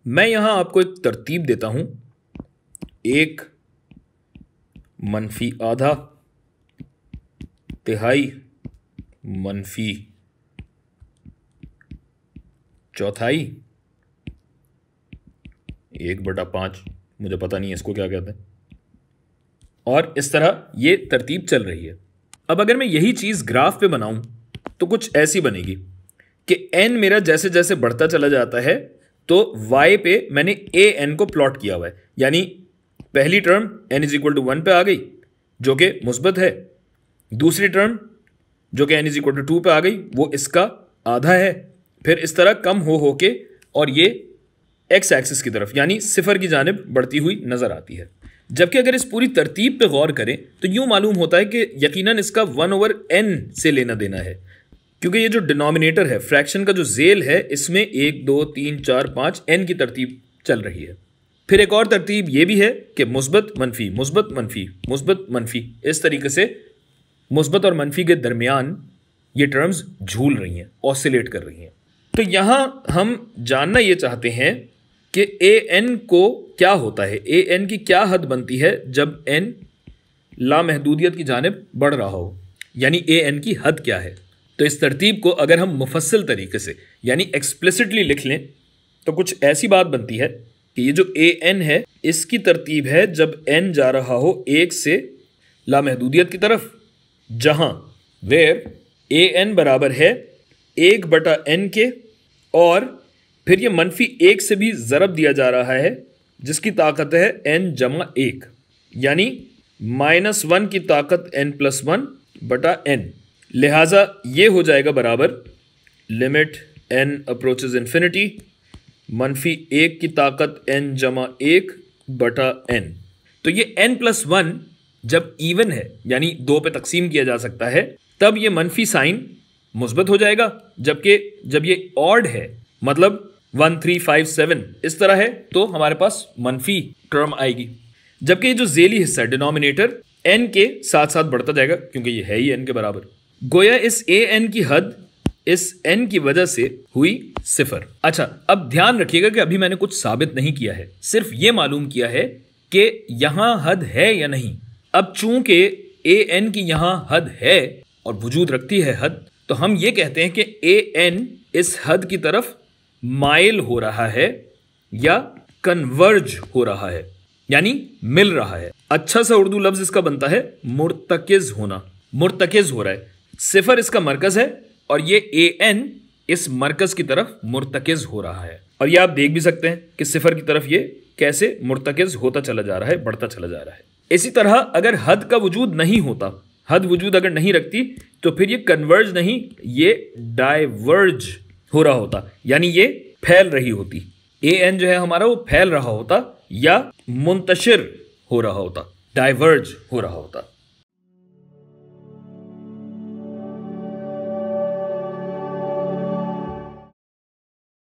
मैं यहां आपको एक तरतीब देता हूं, 1 मनफी आधा, तिहाई, मनफी चौथाई, 1/5, मुझे पता नहीं है इसको क्या कहते हैं, और इस तरह ये तरतीब चल रही है। अब अगर मैं यही चीज ग्राफ पे बनाऊं तो कुछ ऐसी बनेगी कि n मेरा जैसे जैसे बढ़ता चला जाता है तो y पे मैंने a n को प्लॉट किया हुआ है, यानी पहली term n is equal to 1 पे आ गई जो कि मुस्बत है, दूसरी टर्म जो कि n इज इक्वल टू 2 पे आ गई वो इसका आधा है, फिर इस तरह कम हो के और ये x एक्सिस की तरफ यानी सिफर की जानिब बढ़ती हुई नजर आती है। जबकि अगर इस पूरी तरतीब पे गौर करें तो यूं मालूम होता है कि यकीनन इसका 1/n से लेना देना है, क्योंकि ये जो डिनोमिनेटर है, फ्रैक्शन का जो जेल है, इसमें 1 2 3 4 5 n की तरतीब चल रही है। फिर एक और तरतीब ये भी है कि मुस्बत मनफी, मुस्बत मनफी, मुस्बत मनफी, इस तरीके से मुस्बत और मनफी के दरमियान ये टर्म्स झूल रही हैं, ऑसिलेट कर रही हैं। तो यहां हम जानना ये चाहते हैं कि ए एन को क्या होता है, ए एन की क्या हद बनती है जब एन लामहदूदियत की जानिब बढ़ रहा हो, यानी ए एन की हद क्या है। तो इस तरतीब को अगर हम मुफस्सिल तरीके से यानी एक्सप्लिसिटली लिख लें तो कुछ ऐसी बात बनती है कि ये जो ए एन है इसकी तरतीब है जब एन जा रहा हो 1 से लामहदूदियत की तरफ, जहां वेयर ए एन बराबर है 1/n के, और फिर ये मनफी 1 से भी ज़रब दिया जा रहा है जिसकी ताकत है n/1, यानी -1 की ताकत n+1/n। लिहाजा ये हो जाएगा बराबर लिमिट n अप्रोचेज इन्फिनिटी मनफी 1 की ताकत n/1/n। तो ये n+1 जब इवन है यानी 2 पे तकसीम किया जा सकता है तब ये मनफी साइन मुस्बत हो जाएगा, जबकि जब ये ऑड है मतलब 1 3 5 7 इस तरह है तो हमारे पास मनफी टर्म आएगी। जबकि ये जो जेली हिस्सा है डिनोमिनेटर n के साथ साथ बढ़ता जाएगा क्योंकि ये है ही n के बराबर। गोया इस ए एन की हद इस n की वजह से हुई सिफर। अच्छा, अब ध्यान रखिएगा कि अभी मैंने कुछ साबित नहीं किया है, सिर्फ ये मालूम किया है कि यहां हद है या नहीं। अब चूंकि ए एन की यहां हद है और वजूद रखती है हद, तो हम ये कहते हैं कि ए एन इस हद की तरफ माइल हो रहा है या कन्वर्ज हो रहा है, यानी मिल रहा है। अच्छा सा उर्दू लफ्ज इसका बनता है मुर्तकिज होना, मुर्तकिज हो रहा है। सिफर इसका मरकज है और ये ए एन इस मरकज की तरफ मुर्तकिज हो रहा है। और ये आप देख भी सकते हैं कि सिफर की तरफ ये कैसे मुर्तकिज होता चला जा रहा है, बढ़ता चला जा रहा है। इसी तरह अगर हद का वजूद नहीं होता, हद वजूद अगर नहीं रखती, तो फिर ये कन्वर्ज नहीं, ये डाइवर्ज हो रहा होता, यानी ये फैल रही होती। ए एन जो है हमारा वो फैल रहा होता या मुंतशिर हो रहा होता, डाइवर्ज हो रहा होता।